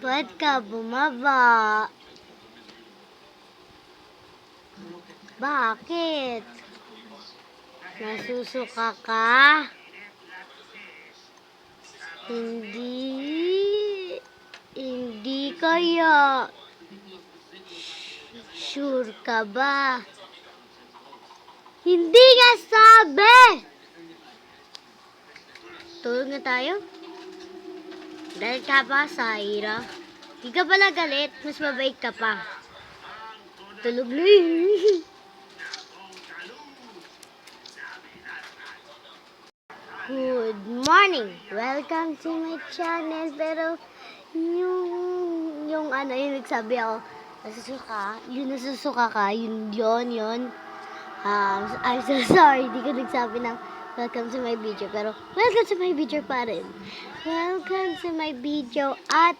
Ba't ka bumaba? Bakit? Nasusuka ka? Hindi kaya. Sure ka ba? Hindi nga sabi! Tulog na tayo? Dahil ka pa, Zaira. Di ka pala galit, mas mabait ka pa. Tulog na yun. Good morning! Welcome to my channel. Pero yung nagsabi ako, nasusuka ka, yun. I'm so sorry, di ko nagsabi ng welcome to my video. Pero welcome to my video pa rin. Welcome to my video at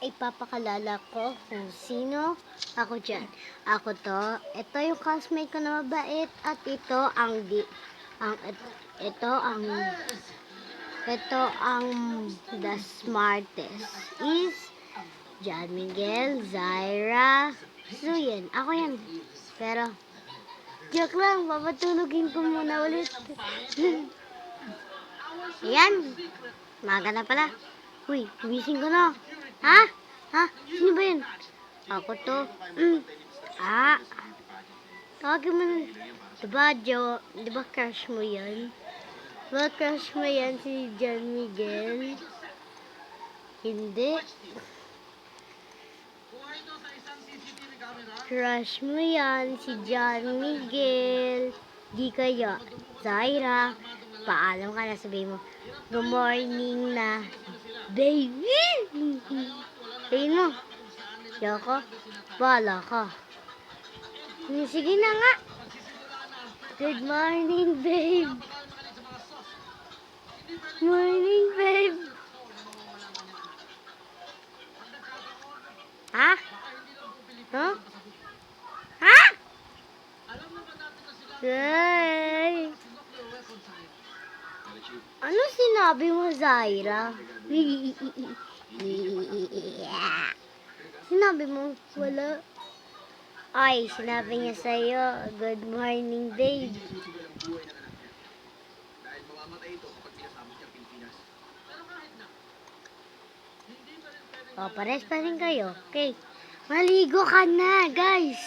ipapakalala ko kung sino ako dyan. Ako to, ito yung classmate ko na mabait at ito ang the smartest is John Miguel, Zaira, Suyen. Ako yan. Pero joke lang, papatulogin ko muna ulit. Ayan. Maga na pala. Uy, gumising ko na. Ha? Sino ba yun? Ako to. Tawagin mo nun. Diba crush mo yan? Diba crush mo yan si John Miguel? Hindi. Crush mo yan si John Miguel. Di kaya. Zaira, paalam ka na, sabihin mo, good morning na, baby. Sabihin mo, Yoko, bala ka. Sige na nga. Good morning, babe. Morning, babe. Ha? Huh? Ha? Hey. Ano sinabi mo, Zaira? Sinabi mo, wala. Ay, sinabi niya sa'yo, good morning, babe. O, pares pa rin kayo. Okay. Maligo ka na, guys.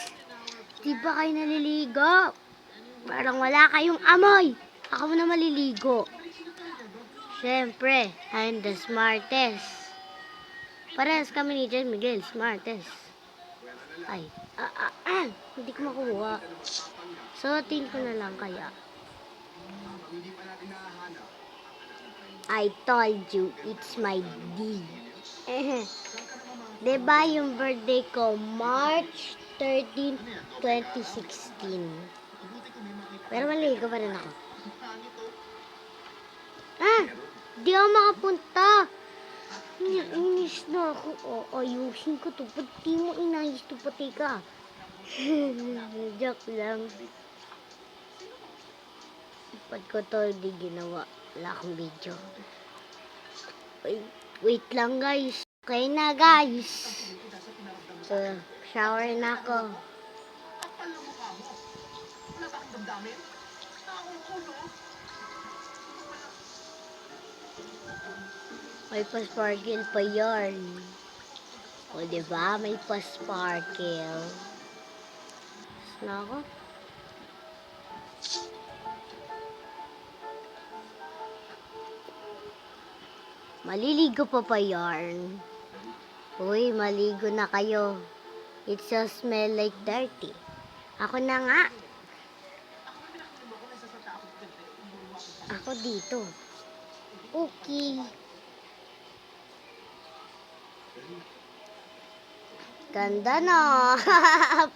Di ba kayo naliligo? Parang wala kayong amoy. Ako muna maliligo. Siyempre, I'm the smartest. Parehas kami ni John Miguel, smartest. Ay, hindi ko makuha. Suotin ko na lang kaya. I told you, it's my D. Diba yung birthday ko, March 13, 2016. Pero maligo pa rin ako. Di ako makapunta. Inis na ako. Ayusin ko to. Ba't di mo inayos to, pati ka? Joke lang. Ba't ko to di ginawa? Wala akong video. Wait lang, guys. Okay na, guys. Shower na ako. May pa-sparkle pa yarn. O, diba? May pa-sparkle. Na ako? Maliligo pa yarn. Uy, maligo na kayo. It so smell like dirty. Ako na nga. Ako dito. Okay. Ganda na.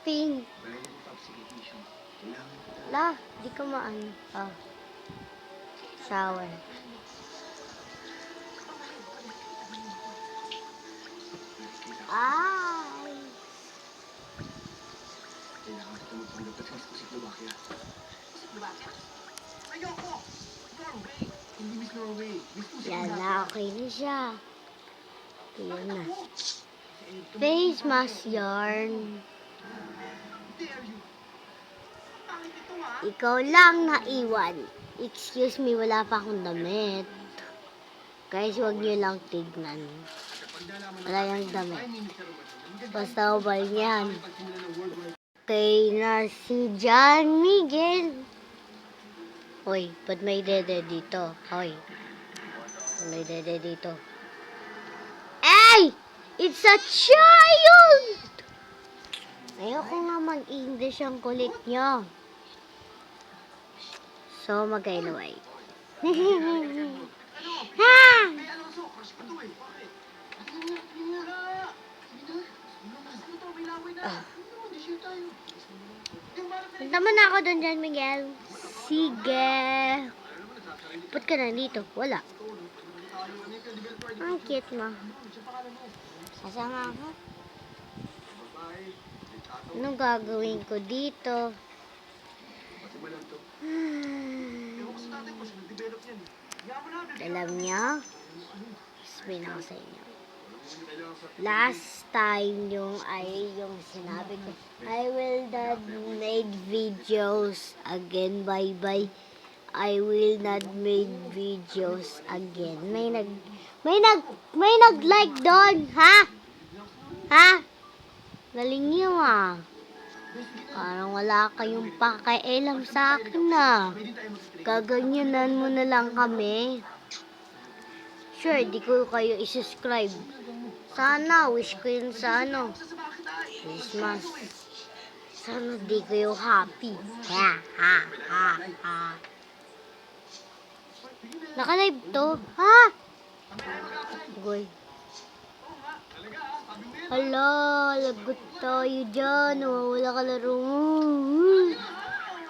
Pink. Di ko maano. Shower. Kailangan ko magpanggap at sa Czechoslovakia. Ayoko! Yan na, okay na siya. Yan na. Face mask yarn. Ikaw lang naiwan. Excuse me, wala pa akong damit. Guys, huwag niyo lang tignan. Wala yung damit. Basta ubal niyan. Okay na si John Miguel. Hoy, ba't may dede dito? Hoy, may dede dito. Hey! It's a child! Ayoko nga mag-English ang kulit niyo. So, mag-ilaway. Ha! Punta mo na ako doon dyan, Miguel. Sige. Ba't ka na dito? Wala. Ang cute mo. Sasama ako. Anong gagawin ko dito? Alam niyo? Explain ako sa inyo. Last time yung sinabi ko, I will not make videos again. Bye-bye. I will not make videos again. May nag-like doon, ha? Ha? Galing niyo, ah. Parang wala kayong pakialam sa akin, ah. Gaganyanan mo na lang kami. Sure, di ko kayo i-subscribe. Sana, wish ko yun sa Christmas. Sana di kayo happy. Ha, ha, ha, ha. Naka-live to, ha? Goy. Hala, lagot tayo dyan. Wala ka laro mo.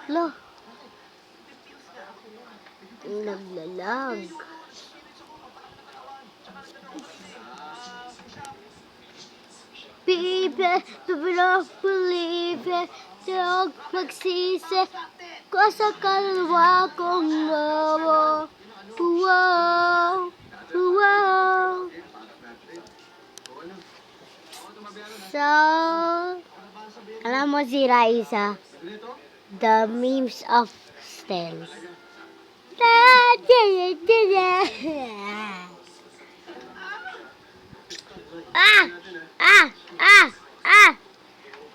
Hala. Naglalag. Baby, don't believe it. Huwag magsisi ko sa kalwa kong wow. Wow. Wow. So, alam mo si Raisa, the memes of Stel.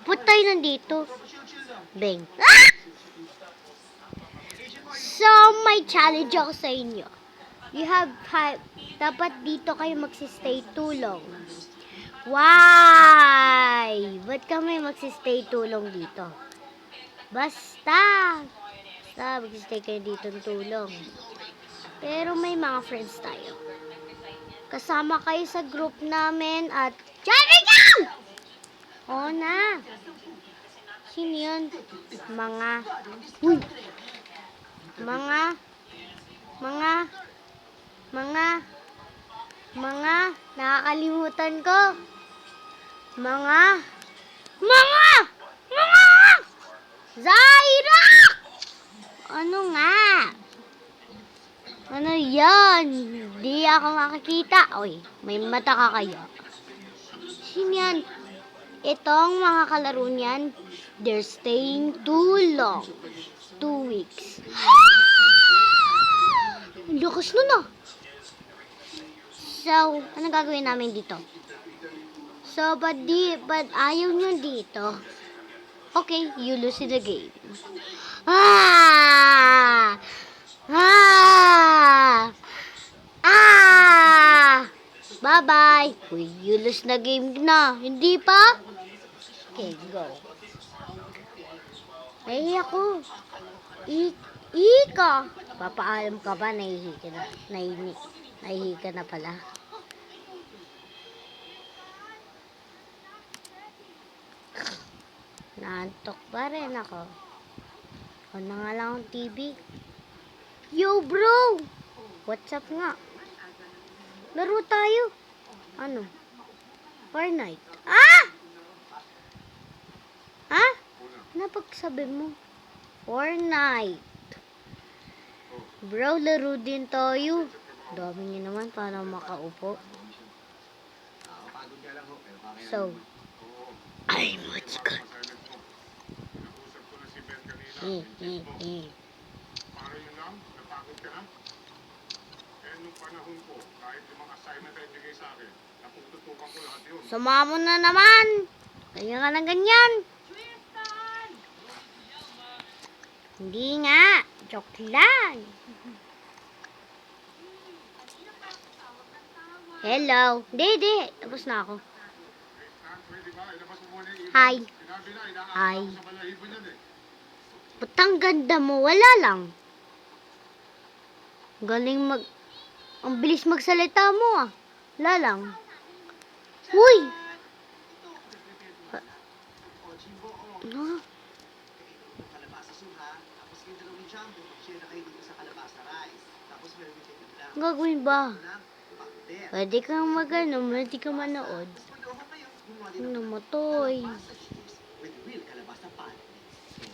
Putay nandito. Bang. So, may challenge ako sa inyo. You have 5. Dapat dito kayo magsistay too long. Why? Ba't kami magsistay too long dito? Basta magsistay kayo dito too long. Pero may mga friends tayo. Kasama kayo sa group namin at Jericho! Oo na. Sino yun? Nakakalimutan ko. Zaira! Ano nga? Ano yan? Hindi ako makakita. Oy, may mata ka kayo. Sino yan? Itong mga kalaro niyan, they're staying too long. 2 weeks. Ang lakas nun ah. So, anong gagawin namin dito? So, but ayaw nyo dito. Okay, you lose the game. Bye-bye. Uy, you lose na game na. Hindi pa? Okay, go. Ay, ako. Ika. Papaalam ka ba? Nahihi ka na. Nahihi ka na pala. Naantok pa rin ako. O na nga lang ang TV. Yo, bro! What's up nga? Laro tayo. Ano? Fortnite. Ah! Ha? Ano pagsabi mo? Fortnite. Bro, laro din tayo. Dami niyo naman para makaupo. Nakakapagod nga lang ho, pero kaya So, Oo. ay, what's good? Nakusap ko na si Ben kanina. Eh. Para yun lang, napagod ka na? Eh, nung panahon ko, kahit limang assignment ay bigay sa akin, napututukan ko lahat yun. Sumama mo na naman. Ganyan ka ng ganyan. Hindi nga. Joke lang. Hello. Hindi. Tapos na ako. Pwede ba? Ilabas mo muna yung email. Hi. Sinabi na, Hi. inaasama ko sa balahibo niyan eh. Ba't ang ganda mo? Wala lang. Galing Ang bilis magsalita mo ah. Wala lang. Uy! O, Jimbo, o. Ano? Kainin ng kalabasa suha. Tapos kayo dalawa ni Jumbo, share na kayo dito sa kalabasa rice. Tapos meron yung kayo lang. Ang gagawin ba? Lang, pakder. Pwede kang pwede kang manood. Tapos mag-oho kayo. Gumawa din Ano ng namatay? kalabasa juice with real kalabasa pancakes.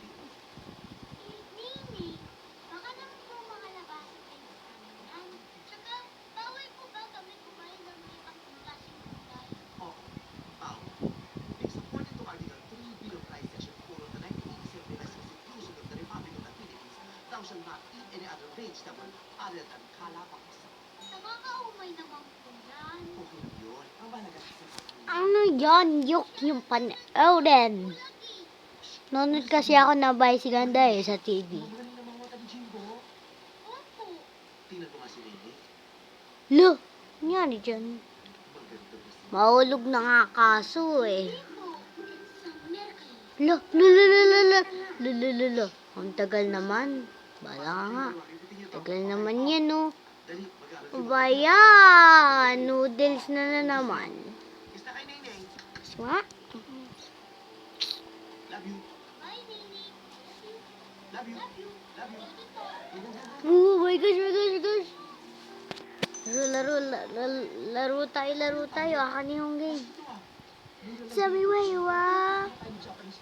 Nini, baka naman po mga labasa kayo sa amin yan. Tsaka, bawal po ba kami kumain ng may ibang klaseng gulay? Oo, pao. Based according to Article 3 Bill of Rights Section 4 of the 1987 Constitution of the Republic of the Philippines, thou shalt not eat any other vegetable other than kalabaws. Nakakaumay naman po yan. Okay lang yun. Ang mahalaga sa Ano yan? Yok yung panoorin. Nanonood kasi ako na Bay si Ganda sa TV. Magaling naman mga tabi Jimbo. Opo. Tingnan mo nga si Nene. Lo! Nangyari dyan. Maganda ba si Mahulog na nga kaso eh. Po, it's a miracle. Lo. Ang tagal naman. Bala ka nga. Tagal naman yan no. Dali, mag-aaral O ba yan? Noodles na naman. Kiss na kay Nene. Kasi nga. Love you. Bye, Nini. Love you. Love you. Oh my gosh. Laro tayo. Akin yung game. Tell me where you are.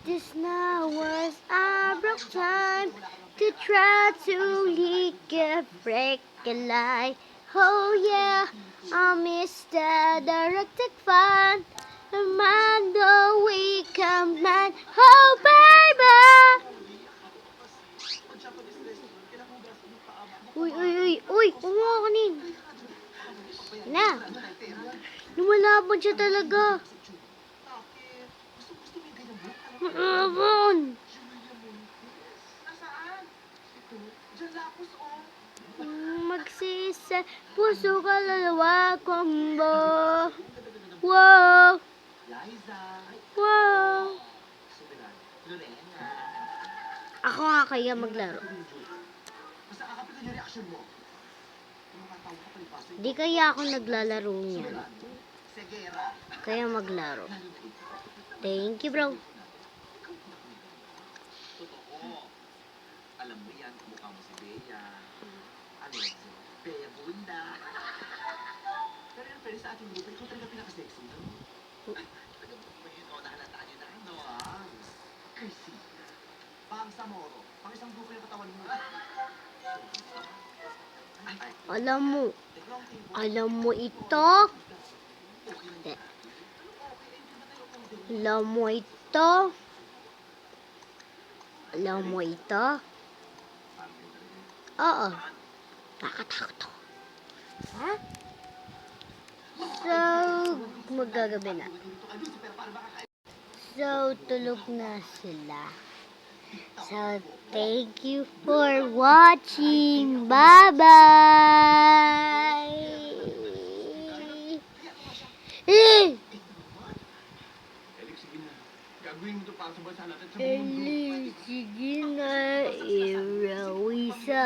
This now was a broke time to try to leak a break a lie. Oh yeah, I miss the directed fun. The man the weak man. Oh baby. Uy, kumakanin. Na. Lumalaban siya talaga. Gusto mo yung ganyan mo? Lumalaban. Nasaan? Ito. Diyan lapos, oh. Magsisa, puso ka lalawa combo. Wow, Liza. wow. Soberan. Lorena. Ako nga kaya maglaro. Basta kakapit ko yung reaction mo. Makatawa ka palibasa. Di kaya ako naglalaro niyan. Segera. Kaya maglaro. Thank you, bro. Totoo. Alam mo yan, mukha mo si Bea. Ano yan si Bea Bunda. Pero yung pwede sa ating grupo, ikaw talaga pinaka-sexy, no? Talaga mo yun, o nahalata niyo na, no? Chrissy. Pang Samoro. Pang isang grupo yung katawan mo. Ay, Alam mo ito? Hindi. Alam mo ito? Alam mo ito? Oo. Nakatakot ako. Ha? So, magagabi na. So, tulog na sila. So, thank you for watching. Bye-bye! Eh! Elix, sige na. Gagawin mo ito para sa bansa natin sa buong mundo. Sige na, irawi sa